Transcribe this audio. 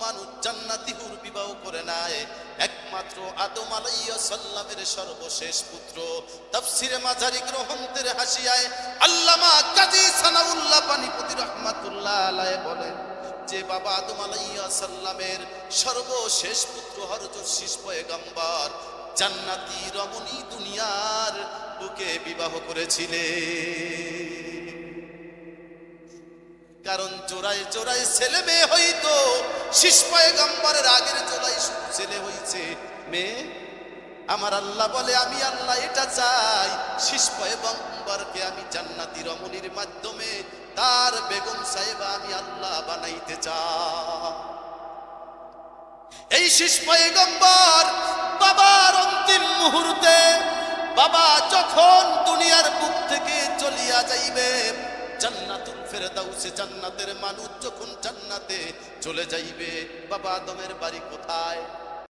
মানুষ জান্নাতি হুর বিবাহ করে নাই, একমাত্র আদম আলাইহিস সালামের সর্বশেষ পুত্র। তাফসিরে মাজারি গ্রন্থের হাসিয়ায় আল্লামা কাজী সানাউল্লাহ পানিপতি রাহমাতুল্লাহ আলাইহি বলেন যে বাবা আদম আলাইহিস সালামের সর্বশেষ পুত্র হযরত শীষ পয়গম্বর জান্নাতি রমণী দুনিয়ার বুকে বিবাহ করেছিলেন। কারণ জোড়ায় জোড়ায় ছেলে মেয়ে হইতো, শীষ পয়গম্বরের আগের জোড়ায় শুধু ছেলে হইছে, মেয়ে। আমার আল্লাহ বলে আমি আল্লাহ এটা চাই, শীষ পয়গম্বরকে আমি জান্নাতি রমণীর মাধ্যমে তার বেগম সাহেবা আমি আল্লাহ বানাইতে চাই। এই শীষ পয়গম্বর বাবার অন্তিম মুহূর্তে, বাবা যখন দুনিয়ার বুক থেকে চলিয়া যাইবে, জান্নাতুল ফেরদাউসে জান্নাতের মানুষ যখন জান্নাতে চলে যাইবে, বাবা আদমের বাড়ি কোথায়?